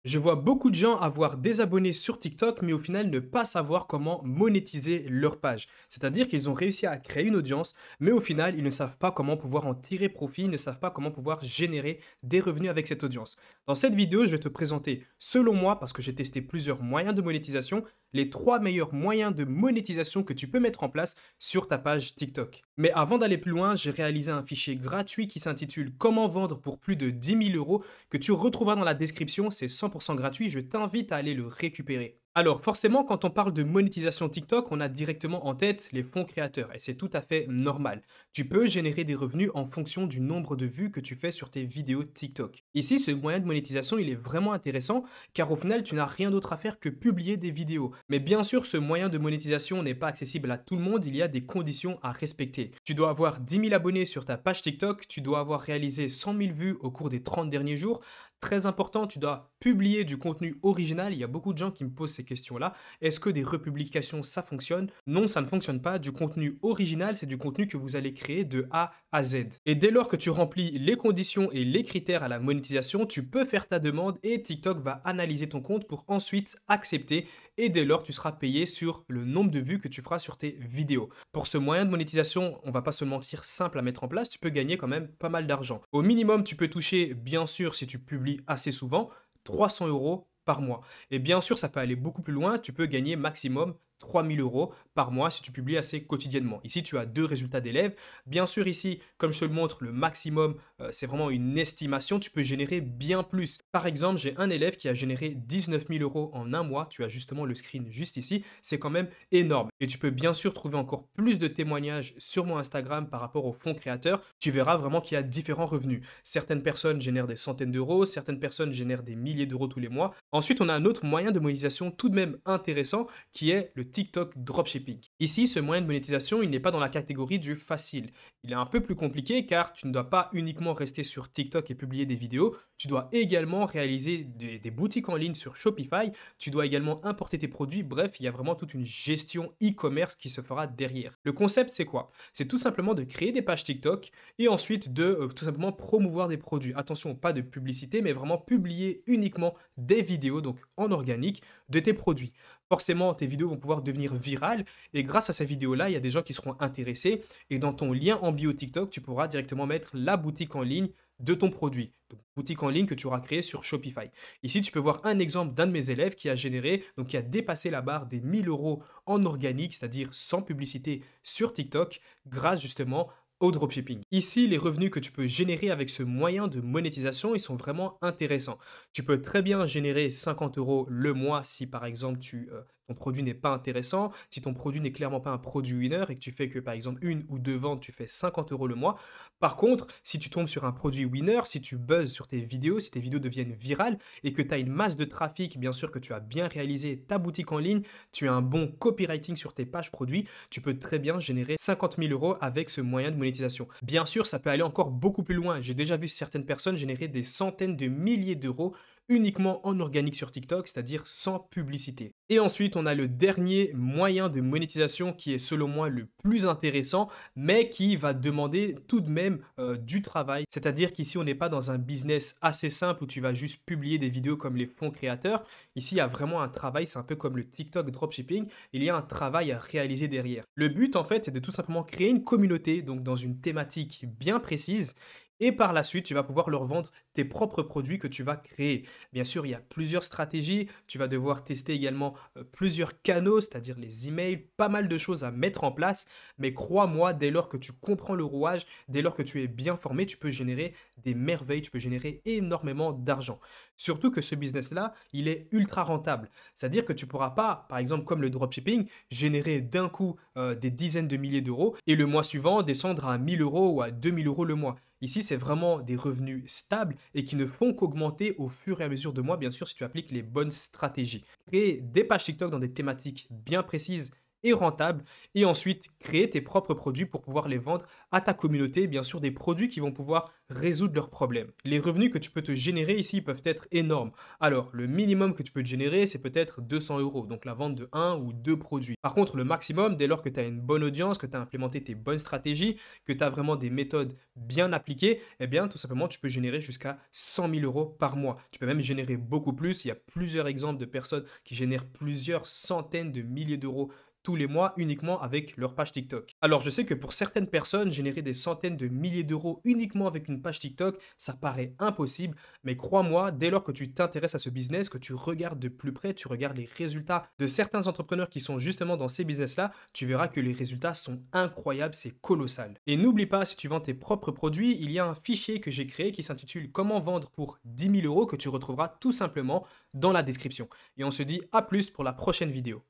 Je vois beaucoup de gens avoir des abonnés sur TikTok, mais au final ne pas savoir comment monétiser leur page. C'est-à-dire qu'ils ont réussi à créer une audience, mais au final, ils ne savent pas comment pouvoir en tirer profit, ils ne savent pas comment pouvoir générer des revenus avec cette audience. Dans cette vidéo, je vais te présenter, selon moi, parce que j'ai testé plusieurs moyens de monétisation, les 3 meilleurs moyens de monétisation que tu peux mettre en place sur ta page TikTok. Mais avant d'aller plus loin, j'ai réalisé un fichier gratuit qui s'intitule Comment vendre pour plus de 10 000 € que tu retrouveras dans la description, c'est 100% gratuit, je t'invite à aller le récupérer. Alors forcément, quand on parle de monétisation TikTok, on a directement en tête les fonds créateurs et c'est tout à fait normal. Tu peux générer des revenus en fonction du nombre de vues que tu fais sur tes vidéos TikTok. Ici, ce moyen de monétisation, il est vraiment intéressant car au final, tu n'as rien d'autre à faire que publier des vidéos. Mais bien sûr, ce moyen de monétisation n'est pas accessible à tout le monde, il y a des conditions à respecter. Tu dois avoir 10 000 abonnés sur ta page TikTok, tu dois avoir réalisé 100 000 vues au cours des 30 derniers jours. Très important, tu dois publier du contenu original. Il y a beaucoup de gens qui me posent ces questions-là. Est-ce que des republications, ça fonctionne? Non, ça ne fonctionne pas. Du contenu original, c'est du contenu que vous allez créer de A à Z. Et dès lors que tu remplis les conditions et les critères à la monétisation, tu peux faire ta demande et TikTok va analyser ton compte pour ensuite accepter. Et dès lors, tu seras payé sur le nombre de vues que tu feras sur tes vidéos. Pour ce moyen de monétisation, on va pas se mentir, simple à mettre en place, tu peux gagner quand même pas mal d'argent. Au minimum, tu peux toucher, bien sûr, si tu publies assez souvent, 300 € par mois. Et bien sûr, ça peut aller beaucoup plus loin, tu peux gagner maximum 3 000 € par mois si tu publies assez quotidiennement. Ici, tu as deux résultats d'élèves. Bien sûr, ici, comme je te le montre, le maximum, c'est vraiment une estimation. Tu peux générer bien plus. Par exemple, j'ai un élève qui a généré 19 000 € en un mois. Tu as justement le screen juste ici. C'est quand même énorme. Et tu peux bien sûr trouver encore plus de témoignages sur mon Instagram par rapport aux fonds créateurs. Tu verras vraiment qu'il y a différents revenus. Certaines personnes génèrent des centaines d'euros, certaines personnes génèrent des milliers d'euros tous les mois. Ensuite, on a un autre moyen de monétisation tout de même intéressant qui est le TikTok dropshipping. Ici, ce moyen de monétisation, il n'est pas dans la catégorie du facile. Il est un peu plus compliqué car tu ne dois pas uniquement rester sur TikTok et publier des vidéos, tu dois également réaliser des boutiques en ligne sur Shopify, tu dois également importer tes produits, bref, il y a vraiment toute une gestion e-commerce qui se fera derrière. Le concept, c'est quoi? C'est tout simplement de créer des pages TikTok et ensuite de tout simplement promouvoir des produits. Attention, pas de publicité, mais vraiment publier uniquement des vidéos, donc en organique, de tes produits. Forcément, tes vidéos vont pouvoir devenir virales et grâce à ces vidéos-là, il y a des gens qui seront intéressés et dans ton lien en bio TikTok, tu pourras directement mettre la boutique en ligne de ton produit. Donc, boutique en ligne que tu auras créée sur Shopify. Ici, tu peux voir un exemple d'un de mes élèves qui a généré, donc qui a dépassé la barre des 1 000 € en organique, c'est-à-dire sans publicité sur TikTok, grâce justement au dropshipping. Ici, les revenus que tu peux générer avec ce moyen de monétisation, ils sont vraiment intéressants. Tu peux très bien générer 50 € le mois si par exemple ton produit n'est pas intéressant, si ton produit n'est clairement pas un produit winner et que tu fais que par exemple une ou deux ventes, tu fais 50 € le mois. Par contre, si tu tombes sur un produit winner, si tu buzzes sur tes vidéos, si tes vidéos deviennent virales et que tu as une masse de trafic, bien sûr que tu as bien réalisé ta boutique en ligne, tu as un bon copywriting sur tes pages produits, tu peux très bien générer 50 000 € avec ce moyen de monétisation. Bien sûr, ça peut aller encore beaucoup plus loin. J'ai déjà vu certaines personnes générer des centaines de milliers d'euros uniquement en organique sur TikTok, c'est-à-dire sans publicité. Et ensuite, on a le dernier moyen de monétisation qui est selon moi le plus intéressant, mais qui va demander tout de même du travail. C'est-à-dire qu'ici, on n'est pas dans un business assez simple où tu vas juste publier des vidéos comme les fonds créateurs. Ici, il y a vraiment un travail, c'est un peu comme le TikTok dropshipping, il y a un travail à réaliser derrière. Le but, en fait, c'est de tout simplement créer une communauté, donc dans une thématique bien précise, et par la suite, tu vas pouvoir leur vendre tes propres produits que tu vas créer. Bien sûr, il y a plusieurs stratégies. Tu vas devoir tester également plusieurs canaux, c'est-à-dire les emails, pas mal de choses à mettre en place. Mais crois-moi, dès lors que tu comprends le rouage, dès lors que tu es bien formé, tu peux générer des merveilles, tu peux générer énormément d'argent. Surtout que ce business-là, il est ultra rentable. C'est-à-dire que tu ne pourras pas, par exemple comme le dropshipping, générer d'un coup des dizaines de milliers d'euros et le mois suivant descendre à 1 000 € ou à 2 000 € le mois. Ici, c'est vraiment des revenus stables et qui ne font qu'augmenter au fur et à mesure de mois, bien sûr, si tu appliques les bonnes stratégies. Créer des pages TikTok dans des thématiques bien précises et rentable. Et ensuite, créer tes propres produits pour pouvoir les vendre à ta communauté, bien sûr des produits qui vont pouvoir résoudre leurs problèmes. Les revenus que tu peux te générer ici peuvent être énormes. Alors, le minimum que tu peux te générer, c'est peut-être 200 euros, donc la vente de un ou deux produits. Par contre, le maximum, dès lors que tu as une bonne audience, que tu as implémenté tes bonnes stratégies, que tu as vraiment des méthodes bien appliquées, eh bien, tout simplement, tu peux générer jusqu'à 100 000 euros par mois. Tu peux même générer beaucoup plus. Il y a plusieurs exemples de personnes qui génèrent plusieurs centaines de milliers d'euros tous les mois uniquement avec leur page TikTok. Alors je sais que pour certaines personnes, générer des centaines de milliers d'euros uniquement avec une page TikTok, ça paraît impossible, mais crois-moi, dès lors que tu t'intéresses à ce business, que tu regardes de plus près, tu regardes les résultats de certains entrepreneurs qui sont justement dans ces business-là, tu verras que les résultats sont incroyables, c'est colossal. Et n'oublie pas, si tu vends tes propres produits, il y a un fichier que j'ai créé qui s'intitule Comment vendre pour 10 000 euros que tu retrouveras tout simplement dans la description. Et on se dit à plus pour la prochaine vidéo.